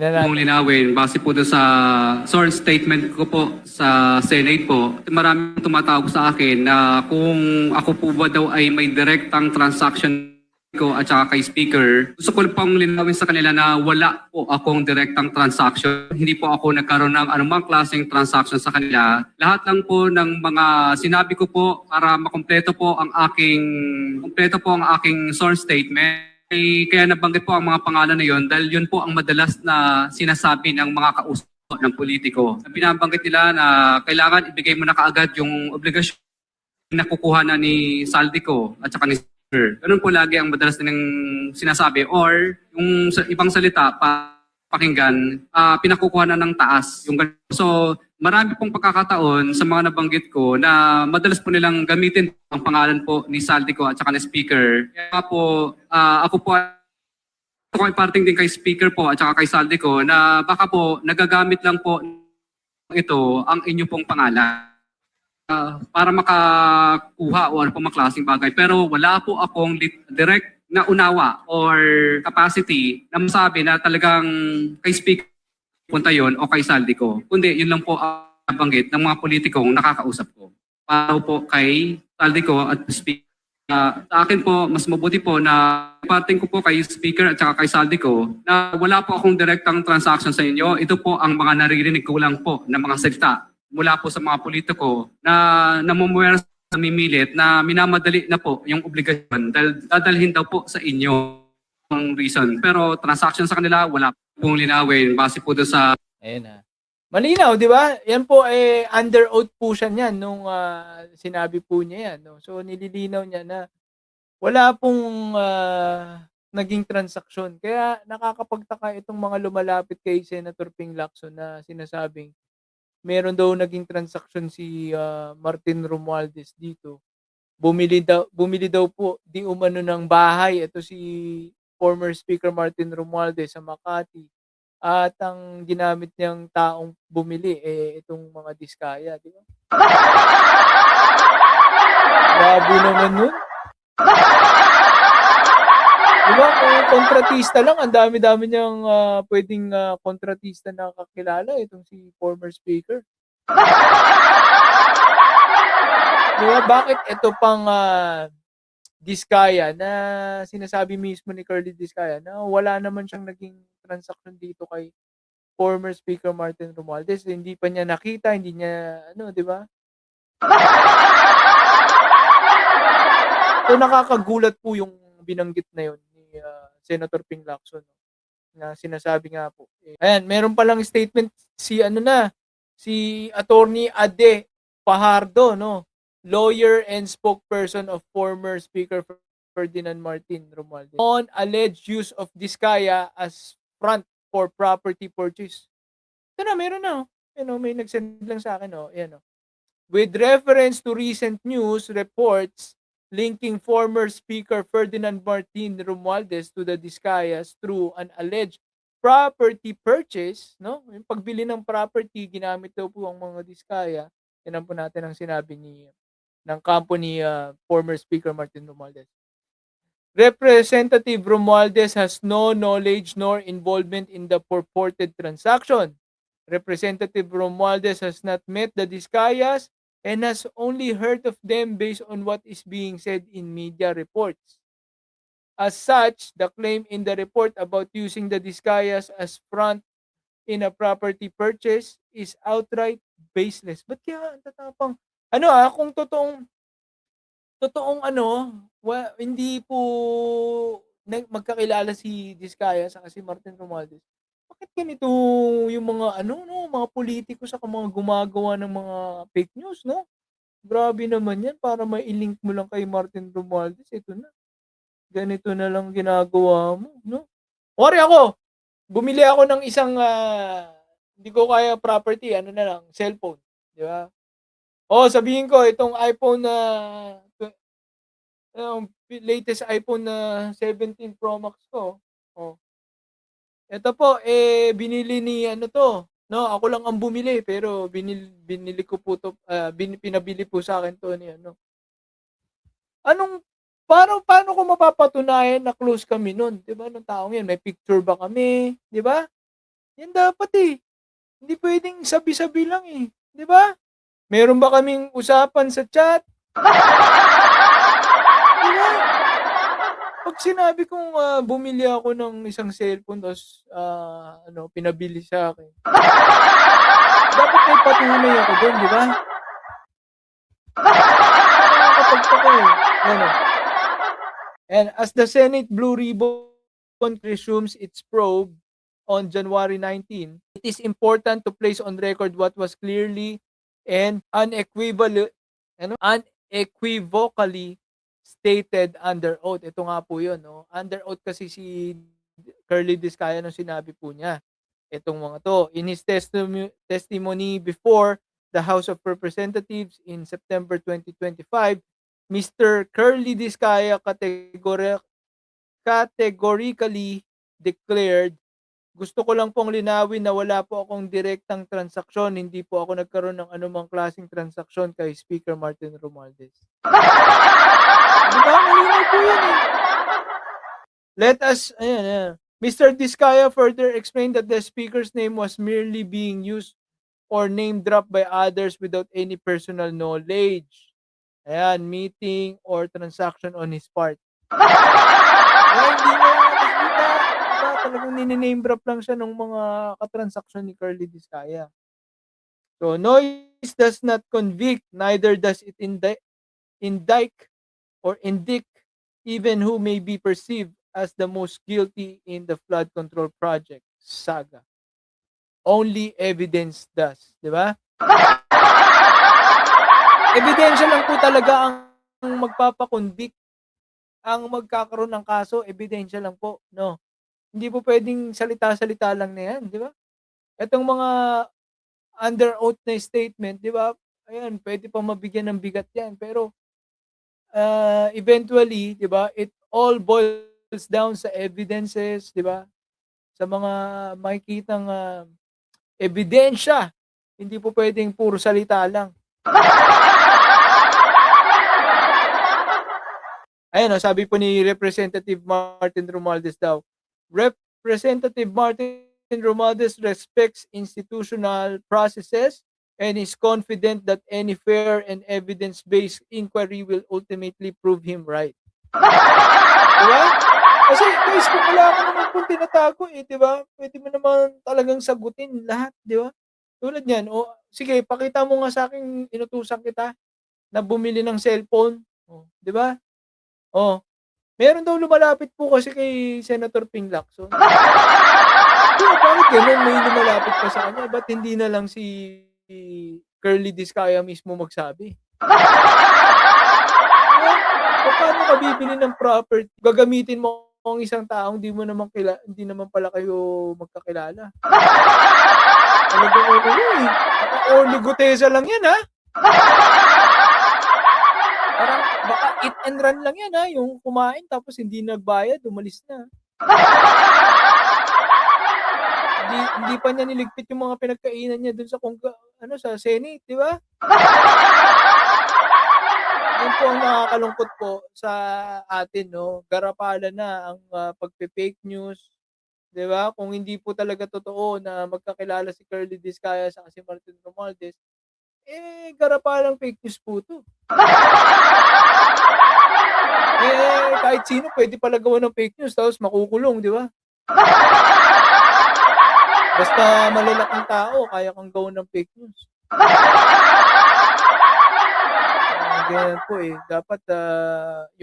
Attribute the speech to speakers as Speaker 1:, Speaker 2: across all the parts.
Speaker 1: Mong linawin, base po doon sa sworn statement ko po sa Senate po, maraming tumatawag sa akin na kung ako po ba daw ay may direktang transaction ko at saka kay speaker. Gusto ko pong linawin sa kanila na wala po akong direktang transaction. Hindi po ako nagkaroon ng anumang klaseng transaction sa kanila. Lahat lang po ng mga sinabi ko po para makumpleto po ang aking sworn statement. Kaya nabanggit po ang mga pangalan na yon dahil yun po ang madalas na sinasabi ng mga kausap ng politiko. Binabanggit nila na kailangan ibigay mo na kaagad yung obligasyon na kukuha na ni Saldico at saka ni Speaker. Ganun po lagi ang madalas nilang sinasabi. Or yung sa ibang salita, pakinggan, pinakukuha na ng taas. So marami pong pagkakataon sa mga nabanggit ko na madalas po nilang gamitin ang pangalan po ni Saldico at saka ni Speaker. Kaya po, ako ay parting din kay Speaker po at saka kay Saldico na baka po nagagamit lang po ito ang inyo pong pangalan para makakuha o ano pong maklaseng bagay. Pero wala po akong direct na unawa or capacity na masabi na talagang kay Speaker punta yon o kay Saldico. Kundi yun lang po ang nabanggit ng mga politikong nakakausap ko. Para po kay Saldico at Speaker. Sa akin po, mas mabuti po na parting ko po kay Speaker at saka kay Saldico na wala po akong direktang transaction sa inyo. Ito po ang mga naririnig ko lang po ng mga salita mula po sa mga politiko na namumuwer sa mimilit na minamadali na po yung obligasyon dahil dadalhin daw po sa inyo ang reason. Pero transaction sa kanila, wala pong linawin base po doon sa...
Speaker 2: Ayun na. Malinaw, di ba? Yan po, under oath po siya niyan nung sinabi po niya yan. No? So, nililinaw niya na wala pong naging transaksyon. Kaya nakakapagtaka itong mga lumalapit kay Senator Ping Lacson na sinasabing meron daw naging transaksyon si Martin Romualdez dito. Bumili daw po di umano ng bahay. Ito si former Speaker Martin Romualdez sa Makati. At ang ginamit niyang taong bumili, itong mga diskaya, di ba? Grabe naman nun. Di ba, kung kontratista lang, ang dami-dami niyang pwedeng kontratista na kakilala, itong si former speaker. Di ba, bakit ito pang Diskaya na sinasabi mismo ni Curly Diskaya na wala naman siyang naging transaction dito kay former Speaker Martin Romualdez. Hindi pa niya nakita, hindi niya, di ba? So, nakakagulat po yung binanggit na yun ni Senator Ping Lacson na sinasabi nga po. Ayan, meron palang statement si Attorney Ade Fajardo, no? Lawyer and spokesperson of former Speaker Ferdinand Martin Romualdez on alleged use of Diskaya as front for property purchase. Ito na, meron na. May nag-send lang sa akin. With reference to recent news reports linking former Speaker Ferdinand Martin Romualdez to the Diskayas through an alleged property purchase, no? Yung pagbili ng property, ginamit daw po ang mga Diskaya. Yan po natin ang sinabi ng kampo ni former Speaker Martin Romualdez. Representative Romualdez has no knowledge nor involvement in the purported transaction. Representative Romualdez has not met the Diskayas and has only heard of them based on what is being said in media reports. As such, the claim in the report about using the Diskayas as front in a property purchase is outright baseless. Ba't kaya ang tatapang? Kung totoong hindi po magkakilala si Diskaya sa si Martin Romualdez. Bakit ganito yung mga mga politiko sa mga gumagawa ng mga fake news, no? Grabe naman yan, para mai-link mo lang kay Martin Romualdez, ito na. Ganito na lang ginagawa mo, no? Wari ako, bumili ako ng isang hindi ko kaya property, cellphone, di ba? Sabihin ko itong iPhone na latest iPhone na 17 Pro Max ko. Ito po binili ni no, ako lang ang bumili pero binili ko po to, pinabili po sa akin to ni paano ko mapapatunayan na close kami noon, 'di ba? Nung taong 'yan, may picture ba kami, 'di ba? Yan dapat eh. Hindi pwedeng sabi-sabi lang eh. Di ba? Meron ba kaming usapan sa chat? Di ba? Pag sinabi kong bumili ako ng isang cellphone tapos pinabili sa akin. Dapat may patunay ako doon, di ba? Nakakapagtaka eh. Ano? And as the Senate Blue Ribbon resumes its probe on January 19, it is important to place on record what was clearly and unequivocally stated under oath. Ito nga po yun. No? Under oath kasi si Curly Discaya nung sinabi po niya. Itong mga to. In his testimony before the House of Representatives in September 2025, Mr. Curly Discaya categorically declared, gusto ko lang pong linawin na wala po akong direktang transaksyon, hindi po ako nagkaroon ng anumang klaseng transaksyon kay Speaker Martin Romualdez. Diba? Malinaw po yun eh. Let us, Mr. Discaya further explained that the speaker's name was merely being used or name dropped by others without any personal knowledge. Ayan, meeting or transaction on his part. Kaya hindi niya nakikita, diba? Talagang nini-name drop lang siya ng mga katransaksyon ni Curly Discaya. So, noise does not convict, neither does it indict or indict even who may be perceived as the most guilty in the flood control project saga. Only evidence does, di ba? Ebidensya lang po talaga ang magpapakonvict. Ang magkakaroon ng kaso, ebidensya lang po, no? Hindi po pwedeng salita-salita lang na yan, di ba? Itong mga under oath na statement, di ba? Ayan, pwede pa mabigyan ng bigat yan. Pero, eventually, di ba, it all boils down sa evidences, di ba? Sa mga makikitang ebidensya. Hindi po pwedeng puro salita lang. Ayan, sabi po ni Representative Martin Romualdez daw, Representative Martin Romualdez respects institutional processes and is confident that any fair and evidence-based inquiry will ultimately prove him right. Diba? Kasi guys, kung wala ka naman pong tinatago diba? Pwede mo naman talagang sagutin lahat, diba? Tulad yan, sige, pakita mo nga sa akin, inutusan kita na bumili ng cellphone. Diba? Meron daw lumalapit po kasi kay Senator Ping Lacson. Bakit ganun? May lumalapit pa sa kanya. Ba't hindi na lang si Curly Discaya mismo magsabi? Paano ka bibili ng property? Gagamitin mo ang isang taong hindi naman pala kayo magkakilala. Talagang Orly Gutesa lang yan, ha? Parang baka eat and run lang yan, ha? Yung kumain tapos hindi nagbayad, umalis na. Hindi pa niya niligpit yung mga pinagkainan niya dun sa sa Senate, di ba? Yan po ang nakakalungkot po sa atin, no? Garapalan na ang pagpe-fake news, di ba? Kung hindi po talaga totoo na magkakilala si Curly Discaya sa si Martin Romualdez, garapalang fake news po to. Kahit sino pwede pala gawa ng fake news tapos makukulong, di ba? Basta malalaking tao, kaya kang gawin ng fake news. Ganyan po dapat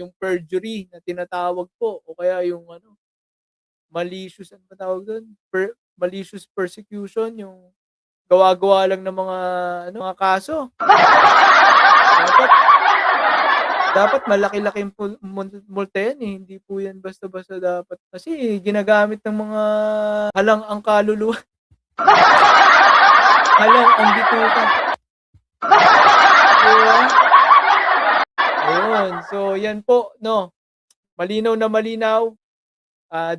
Speaker 2: yung perjury na tinatawag po o kaya yung malicious, ano ba tawag doon? Malicious persecution, yung gawa-gawa lang ng mga kaso. Dapat malaki-laking multa yan hindi po yan basta-basta dapat. Kasi ginagamit ng mga halang ang kaluluwa. Halang ang bituka. Diba? Ayun. So, yan po, no? Malinaw na malinaw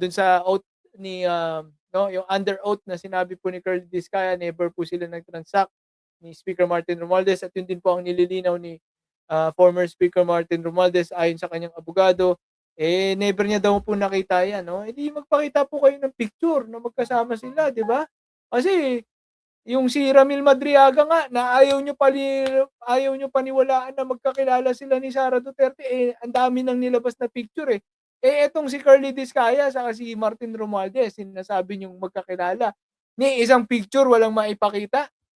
Speaker 2: dun sa oath ni, yung under oath na sinabi po ni Curly Discaya, never po sila nag-transact ni Speaker Martin Romualdez at yun din po ang nililinaw ni former Speaker Martin Romualdez ayon sa kanyang abogado, never niya daw po nakita yan, no? Hindi magpakita po kayo ng picture na magkasama sila, di ba? Kasi yung si Ramil Madriaga nga na ayaw niyo paniwalaan na magkakilala sila ni Sara Duterte, eh, ang dami ng nilabas na picture, eh. Eh, etong si Curly Discaya saka si Martin Romualdez sinasabi niyong magkakilala, ni isang picture walang maipakita.